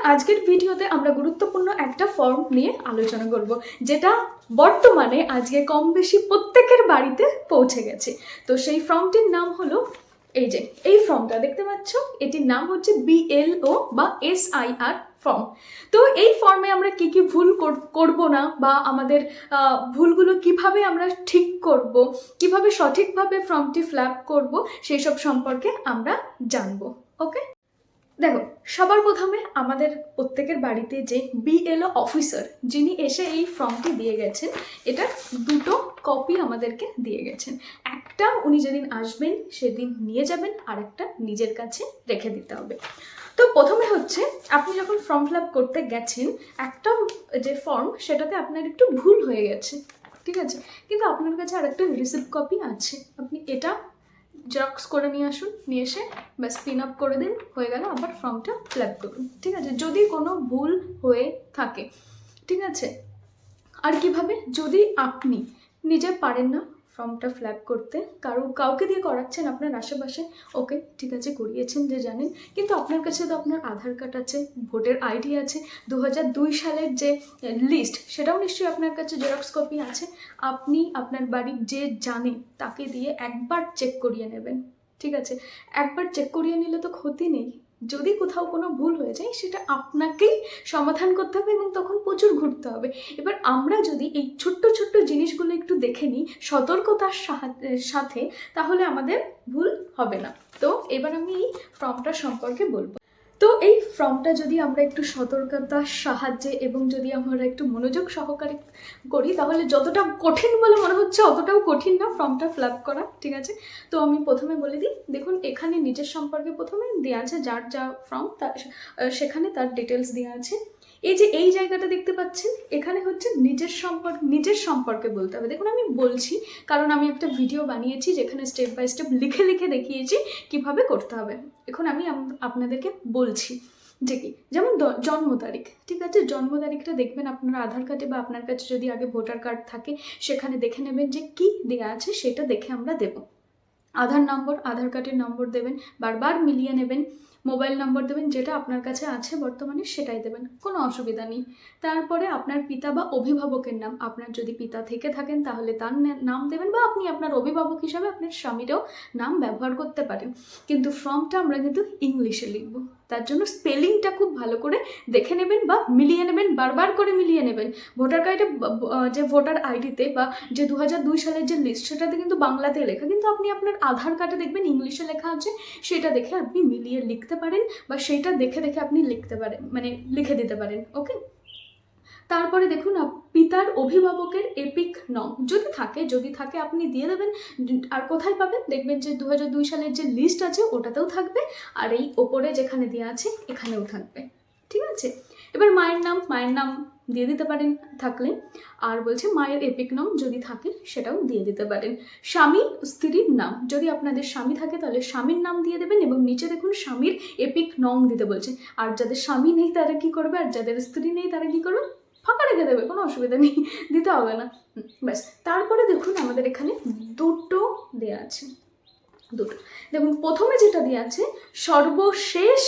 আজকের ভিডিওতে আমরা গুরুত্বপূর্ণ একটা ফর্ম নিয়ে আলোচনা করব, যেটা বর্তমানে আজকে কম বেশি প্রত্যেকের বাড়িতে পৌঁছে গেছে। তো সেই ফর্মটির নাম হলো এই ফর্মটা দেখতে পাচ্ছ, এটির নাম হচ্ছে BLO বা SIR ফর্ম। তো এই ফর্মে আমরা কি কি ভুল করব না, বা আমাদের ভুলগুলো কিভাবে আমরা ঠিক করব, কিভাবে সঠিকভাবে ফর্মটি ফিল আপ করব, সেই সব সম্পর্কে আমরা জানবো। ওকে, দেখো, সবার প্রথমে আমাদের প্রত্যেকের বাড়িতে যে BLO অফিসার যিনি এসে এই ফর্মটি দিয়ে গেছেন, এটা দুটো কপি আমাদেরকে দিয়ে গেছেন। একটা উনি যেদিন আসবেন সেদিন নিয়ে যাবেন, আর একটা নিজের কাছে রেখে দিতে হবে। তো প্রথমে হচ্ছে, আপনি যখন ফর্ম ফিল আপ করতে গেছেন, একটা যে ফর্ম সেটাতে আপনার একটু ভুল হয়ে গেছে, ঠিক আছে, কিন্তু আপনার কাছে আর একটা রিসিপ্ট কপি আছে, আপনি এটা জেরক্স করে নিয়ে আসুন, নিয়ে এসে ব্যাস পিন আপ করে দিন, হয়ে গেল। আবার ফর্মটা ফিল আপ করুন, ঠিক আছে, যদি কোনো ভুল হয়ে থাকে, ঠিক আছে। আর কিভাবে, যদি আপনি নিজে পারেন না ফর্মটা ফিল আপ করতে, কাউকে দিয়ে করাচ্ছেন আপনার আশেপাশে, ওকে ঠিক আছে, করিয়েছেন যে জানেন, কিন্তু আপনার কাছে তো আপনার আধার কার্ড আছে, ভোটার আইডি আছে, 2002 সালের যে লিস্ট সেটাও নিশ্চয়ই আপনার কাছে জেরক্স কপি আছে। আপনি আপনার বাড়ির যে জানে তাকে দিয়ে একবার চেক করিয়ে নেবেন, ঠিক আছে। একবার চেক করিয়ে নিলে তো ক্ষতি নেই। যদি কোথাও কোনো ভুল হয়ে যায়, সেটা আপনাকেই সমাধান করতে হবে এবং তখন প্রচুর ঘুরতে হবে। এবার আমরা যদি এই ছোট্ট ছোট্ট জিনিসগুলো একটু দেখে নিই সতর্কতার সাথে, তাহলে আমাদের ভুল হবে না। তো এবার আমি এই ফর্মটা সম্পর্কে বলবো। তো এই ফর্মটা যদি আমরা একটু সতর্কতার সাহায্যে এবং যদি আমরা একটু মনোযোগ সহকারে করি, তাহলে যতটা কঠিন বলে মনে হচ্ছে অতটাও কঠিন না ফর্মটা ফিল আপ করা, ঠিক আছে। তো আমি প্রথমে বলে দিই, দেখুন এখানে নিজের সম্পর্কে প্রথমে দেওয়া আছে, যার যা ফর্ম সেখানে তার ডিটেলস দেওয়া আছে। এই জায়গাটা দেখতে পাচ্ছেন, এখানে হচ্ছে নিজের সম্পর্কে বলতে হবে। দেখুন আমি বলছি, কারণ আমি একটা ভিডিও বানিয়েছি যেখানে স্টেপ বাই স্টেপ লিখে লিখে দেখিয়েছি কিভাবে করতে হবে। এখন আমি আপনাদেরকে বলছি যে কি, যেমন জন্ম তারিখ, ঠিক আছে, জন্ম তারিখটা দেখবেন আপনার আধার কার্ডে, বা আপনার কাছে যদি আগে ভোটার কার্ড থাকে সেখানে দেখে নেবেন যে কি দেওয়া আছে, সেটা দেখে আমরা দেব। আধার কার্ডের নম্বর দেবেন, বারবার মিলিয়ে নেবেন। মোবাইল নম্বর দেবেন, যেটা আপনার কাছে আছে বর্তমানে সেটাই দেবেন, কোনো অসুবিধা নেই। তারপরে আপনার পিতা বা অভিভাবকের নাম, আপনার যদি পিতা থেকে থাকেন তাহলে তার নাম দেবেন, বা আপনি আপনার অভিভাবক হিসাবে আপনার স্বামীরও নাম ব্যবহার করতে পারেন। কিন্তু ফর্মটা আমরা কিন্তু ইংলিশে লিখব, তার জন্য স্পেলিংটা খুব ভালো করে দেখে নেবেন বা মিলিয়ে নেবেন, বারবার করে মিলিয়ে নেবেন। ভোটার কার্ডে যে ভোটার আইডিতে বা যে 2002 সালের যে লিস্ট, সেটাতে কিন্তু বাংলাতে লেখা, কিন্তু আপনি আপনার আধার কার্ডে দেখবেন ইংলিশে লেখা আছে, সেটা দেখে আপনি মিলিয়ে লিখতে পারেন, বা সেইটা দেখে দেখে আপনি লিখতে পারেন, মানে লিখে দিতে পারেন। ওকে, তারপরে দেখুন পিতার অভিভাবকের এপিক নং যদি থাকে আপনি দিয়ে দেবেন। আর কোথায় পাবেন, দেখবেন যে 2002 সালের যে লিস্ট আছে ওটাতেও থাকবে, আর এই ওপরে যেখানে দেওয়া আছে এখানেও থাকবে, ঠিক আছে। এবার মায়ের নাম দিয়ে দিতে পারেন থাকলে, আর বলছে মায়ের এপিক নং যদি থাকে সেটাও দিয়ে দিতে পারেন। স্বামী স্ত্রীর নাম, যদি আপনাদের স্বামী থাকে তাহলে স্বামীর নাম দিয়ে দেবেন, এবং নিচে দেখুন স্বামীর এপিক নং দিতে বলছে। আর যাদের স্বামী নেই তারা কি করবে, আর যাদের স্ত্রী নেই তারা কি করবে, ফাঁকা রেখে দেবে, কোনো অসুবিধা নেই, দিতে হবে না, ব্যাস। তারপরে দেখুন আমাদের এখানে দুটো দেয়া আছে, দেখুন প্রথমে যেটা দেওয়া আছে, সর্বশেষ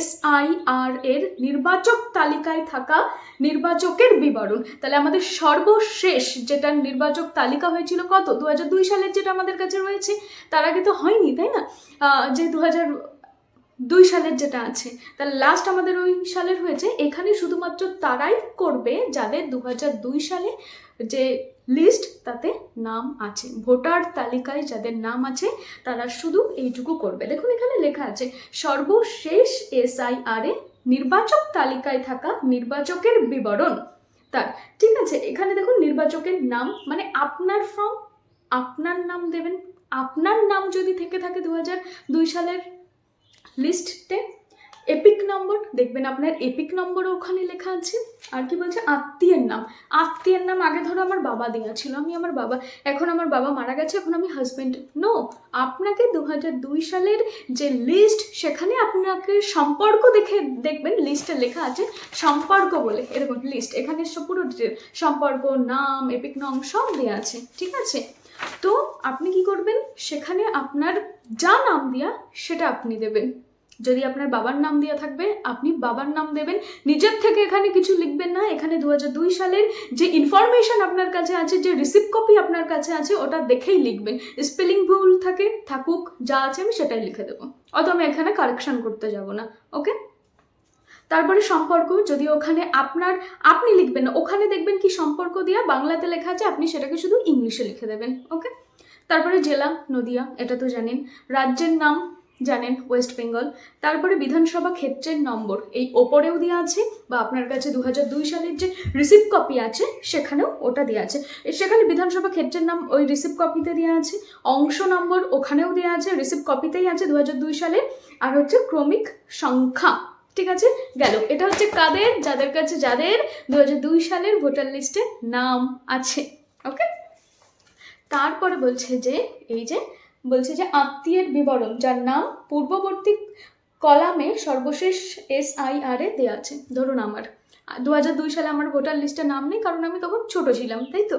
SIR এর নির্বাচক তালিকায় থাকা নির্বাচকের বিবরণ। তাহলে আমাদের সর্বশেষ যেটা নির্বাচক তালিকা হয়েছিল কত, 2002 সালের যেটা আমাদের কাছে রয়েছে, তার আগে তো হয়নি, তাই না, যে 2002 সালের যেটা আছে, তাহলে লাস্ট আমাদের ওই সালের হয়েছে। এখানে শুধুমাত্র তারাই করবে যাদের 2002 সালে যে লিস্ট তাতে নাম আছে, ভোটার তালিকায় যাদের নাম আছে তারা শুধু এইটুকু করবে। দেখুন এখানে লেখা আছে সর্বশেষ SIR এ নির্বাচক তালিকায় থাকা নির্বাচকের বিবরণ তার, ঠিক আছে। এখানে দেখুন নির্বাচকের নাম, মানে আপনার ফর্ম, আপনার নাম দেবেন। আপনার নাম যদি থেকে থাকে 2002 সালের লিস্টে, এপিক নম্বর দেখবেন, আপনার এপিক নম্বরও ওখানে লেখা আছে। আর কি বলছে, আত্মীয়ের নাম আগে ধরো আমার বাবা দেওয়া ছিল, আমি আমার বাবা, এখন আমার বাবা মারা গেছে, এখন আমি হাজব্যান্ড, নো, আপনাকে 2002 সালের যে লিস্ট সেখানে আপনাকে সম্পর্ক দেখবেন লিস্টে লেখা আছে সম্পর্ক বলে, এরকম লিস্ট, এখানে সব পুরো ডিটেল সম্পর্ক, নাম, এপিক নং সব দেওয়া আছে, ঠিক আছে। তো আপনি কি করবেন, সেখানে আপনার যা নাম দেওয়া সেটা আপনি দেবেন, যদি আপনার বাবার নাম দেওয়া থাকবে আপনি বাবার নাম দেবেন, নিজের থেকে এখানে কিছু লিখবেন না। এখানে 2002 সালের যে ইনফরমেশন আপনার কাছে আছে, যে রিসিপ্ট কপি আপনার কাছে আছে, ওটা দেখেই লিখবেন। স্পেলিং ভুল থাকুক যা আছে আমি সেটাই লিখে দেবো, অত আমি এখানে কারেকশন করতে যাব না। ওকে, তারপরে সম্পর্ক, যদি ওখানে আপনি লিখবেন না, ওখানে দেখবেন কি সম্পর্ক দেওয়া বাংলাতে লেখা আছে, আপনি সেটাকে শুধু ইংলিশে লিখে দেবেন। ওকে, তারপরে জেলা নদিয়া, এটা তো জানেন। রাজ্যের নাম জানেন, ওয়েস্ট বেঙ্গল। তারপরে বিধানসভা ক্ষেত্রের নম্বর এই ওপরেও দেওয়া আছে, বা আপনার কাছে 2002 সালের যে রিসিপ্ট কপি আছে সেখানেও ওটা দেওয়া আছে। সেখানে বিধানসভা ক্ষেত্রের নাম ওই রিসিপ্ট কপিতে দেওয়া আছে, অংশ নম্বর ওখানেও দেওয়া আছে, রিসিপ্ট কপিতেই আছে 2002 সালের। আর হচ্ছে ক্রমিক সংখ্যা। ঠিক আছে, গেল। এটা হচ্ছে কাদের, যাদের কাছে 2002 সালের ভোটার লিস্টে নাম আছে। ওকে, তারপরে বলছে যে আত্মীয়ের বিবরণ যার নাম পূর্ববর্তী কলামে সর্বশেষ SIR এ দেওয়া আছে। ধরুন আমার 2002 সালে আমার ভোটার লিস্টে নাম নেই, কারণ আমি তখন ছোট ছিলাম, তাই তো,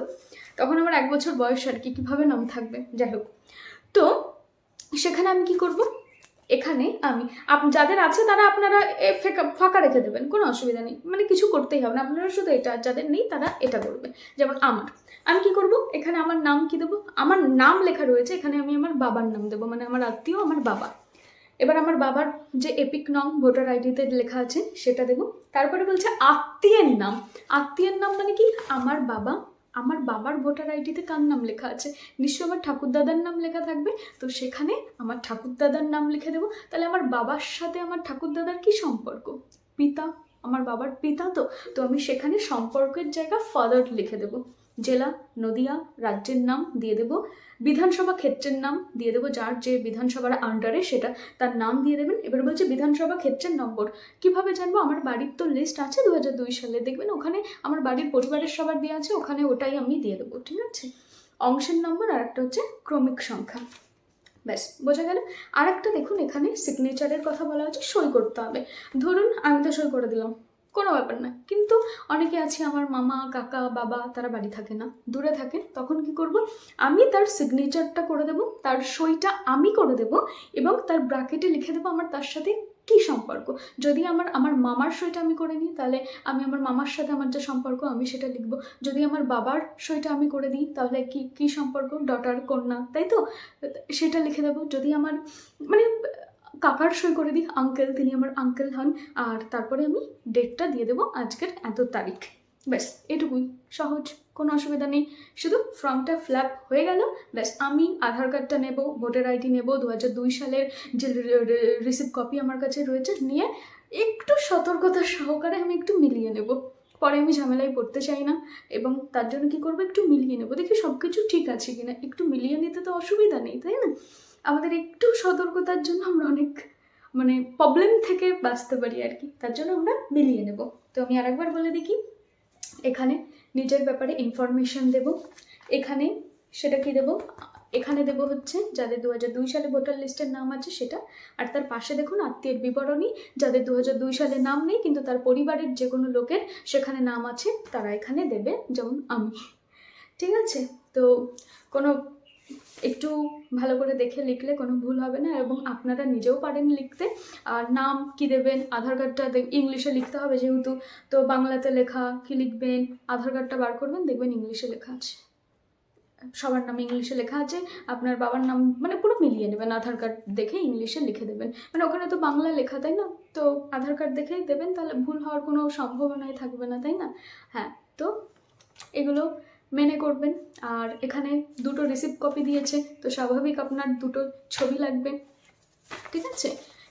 তখন আমার 1 বছর বয়স আর কি, কীভাবে নাম থাকবে, যাই হোক। তো সেখানে আমি কি করব, এখানে আমি যাদের আছে তারা আপনারা ফাঁকা রেখে দেবেন, কোনো অসুবিধা নেই, মানে কিছু করতেই হবে না, আপনারা শুধু এটা, যাদের নেই তারা এটা করবে। যেমন আমি কি করব, এখানে আমার নাম কি দেবো, আমার নাম লেখা রয়েছে, এখানে আমি আমার বাবার নাম দেবো, মানে আমার আত্মীয় আমার বাবা। এবার আমার বাবার যে এপিক নং ভোটার আইডিতে লেখা আছে সেটা দেবো। তারপরে বলছে আত্মীয়ের নাম। আত্মীয়ের নাম মানে কি, আমার বাবার ভোটার আইডিতে কার নাম লেখা আছে, নিশ্চয়ই আমার ঠাকুরদাদার নাম লেখা থাকবে, তো সেখানে আমার ঠাকুরদাদার নাম লিখে দেবো। তাহলে আমার বাবার সাথে আমার ঠাকুরদাদার কি সম্পর্ক, পিতা, আমার বাবার পিতা, তো আমি সেখানে সম্পর্কের জায়গা ফাদার লিখে দেবো। জেলা নদিয়া, রাজ্যের নাম দিয়ে দেবো, বিধানসভা ক্ষেত্রের নাম দিয়ে দেবো, যার যে বিধানসভার আন্ডারে সেটা তার নাম দিয়ে দেবেন। এবার বলছে বিধানসভা ক্ষেত্রের নম্বর, কিভাবে জানবো, আমার বাড়ির তো লিস্ট আছে 2002 সালে, দেখবেন ওখানে আমার বাড়ির পরিবারের সবার দেওয়া আছে, ওখানে ওটাই আমি দিয়ে দেবো। ঠিক আছে, অংশের নম্বর, আর একটা হচ্ছে ক্রমিক সংখ্যা, ব্যাস বোঝা গেল। আর একটা দেখুন, এখানে সিগনেচারের কথা বলা হচ্ছে, সই করতে হবে। ধরুন আমি তো সই করে দিলাম, কোনো ব্যাপার না, কিন্তু অনেকে আছে আমার মামা কাকা বাবা, তারা বাড়ি থাকে না, দূরে থাকে, তখন কি করব, আমি তার সিগনেচারটা করে দেব, তার সইটা আমি করে দেব, এবং তার ব্র্যাকেটে লিখে দেবো আমার তার সাথে কি সম্পর্ক। যদি আমার মামার সইটা আমি করে নিই, তাহলে আমি আমার মামার সাথে আমার যে সম্পর্ক আমি সেটা লিখবো। যদি আমার বাবার সইটা আমি করে দিই, তাহলে কি সম্পর্ক, ডটার কন্যা, তাই তো, সেটা লিখে দেবো। যদি আমার মানে কাকার সই করে দিই, আঙ্কেল, তিনি আমার আঙ্কেল হন, আর তারপরে আমি ডেটটা দিয়ে দেবো, আজকের এত তারিখ, ব্যাস এটুকুই, সহজ, কোনো অসুবিধা নেই। শুধু ফর্মটা ফিল আপ হয়ে গেল, ব্যাস আমি আধার কার্ডটা নেব, ভোটার আইডি নেব, 2002 সালের যে রিসিপ্ট কপি আমার কাছে রয়েছে, নিয়ে একটু সতর্কতার সহকারে আমি একটু মিলিয়ে নেব, পরে আমি ঝামেলায় পড়তে চাই না, এবং তার জন্য কি করবো, একটু মিলিয়ে নেবো, দেখি সব কিছু ঠিক আছে কিনা, একটু মিলিয়ে নিতে তো অসুবিধা নেই, তাই না। আমাদের একটু সতর্কতার জন্য আমরা অনেক প্রবলেম থেকে বাঁচতে পারি আর কি, তার জন্য আমরা মিলিয়ে নেব। তো আমি আরেকবার বলে দেখি, এখানে নিজের ব্যাপারে ইনফরমেশন দেব, এখানে সেটা কি দেব, এখানে দেব হচ্ছে যাদের 2002 সালে ভোটার লিস্টের নাম আছে সেটা, আর তার পাশে দেখুন আত্মীয়ের বিবরণী, যাদের 2002 সালে নাম নেই কিন্তু তার পরিবারের যে কোনো লোকের সেখানে নাম আছে, তারা এখানে দেবে, যেমন আমি। ঠিক আছে, তো কোনো একটু ভালো করে দেখে লিখলে কোনো ভুল হবে না, এবং আপনারা নিজেও পারেন লিখতে। আর নাম কি দেবেন, আধার কার্ডটা ইংলিশে লিখতে হবে যেহেতু, তো বাংলাতে লেখা কি লিখবেন, আধার কার্ডটা বার করবেন, দেখবেন ইংলিশে লেখা আছে, সবার নাম ইংলিশে লেখা আছে, আপনার বাবার নাম পুরো মিলিয়ে নেবেন, আধার কার্ড দেখে ইংলিশে লিখে দেবেন, ওখানে তো বাংলা লেখা, তাই না, তো আধার কার্ড দেখেই দেবেন, তাহলে ভুল হওয়ার কোনো সম্ভাবনাই থাকবে না, তাই না। হ্যাঁ, তো এগুলো মেনে করবেন। আর এখানে দুটো রিসিপ্ট কপি দিয়েছে, তো স্বাভাবিক আপনার দুটো ছবি লাগবে, ঠিক আছে।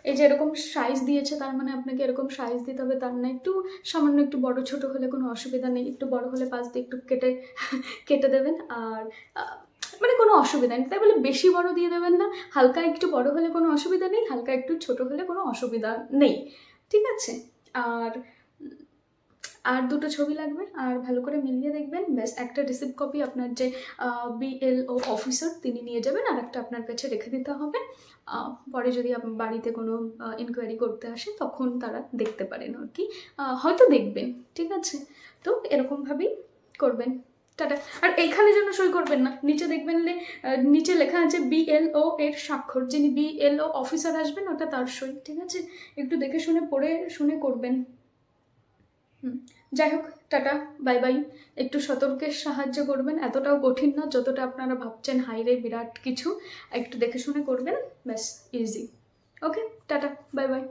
এই যে এরকম সাইজ দিয়েছে, তার মানে আপনাকে এরকম সাইজ দিতে হবে, তার না একটু সামান্য একটু বড় ছোট হলে কোনো অসুবিধা নেই, একটু বড় হলে পাশ দিয়ে একটু কেটে দেবেন, আর কোনো অসুবিধা নেই, তাই বলে বেশি বড় দিয়ে দেবেন না, হালকা একটু বড় হলে কোনো অসুবিধা নেই, হালকা একটু ছোট হলে কোনো অসুবিধা নেই, ঠিক আছে। আর দুটো ছবি লাগবে, আর ভালো করে মিলিয়ে দেখবেন, ব্যাস একটা রিসিপ্ট কপি আপনার যে BLO অফিসার তিনি নিয়ে যাবেন, আর একটা আপনার কাছে রেখে দিতে হবে, পরে যদি বাড়িতে কোনো ইনকোয়ারি করতে আসে তখন তারা দেখতে পারেন আর কি, হয়তো দেখবেন, ঠিক আছে। তো এরকমভাবেই করবেন। টাটা। আর এইখানে জন্য সই করবেন না, নিচে দেখবেন নিচে লেখা আছে BLO এর স্বাক্ষর, যিনি BLO অফিসার আসবেন ওটা তার সই, ঠিক আছে? একটু দেখে শুনে পড়ে শুনে করবেন। যাই হোক, টাটা, বাই বাই। একটু সতর্কের সাহায্য করবেন, এতটাও কঠিন না যতটা আপনারা ভাবছেন হাইরে বিরাট কিছু, একটু দেখে শুনে করবেন, ব্যাস, ইজি। ওকে, টাটা, বাই বাই।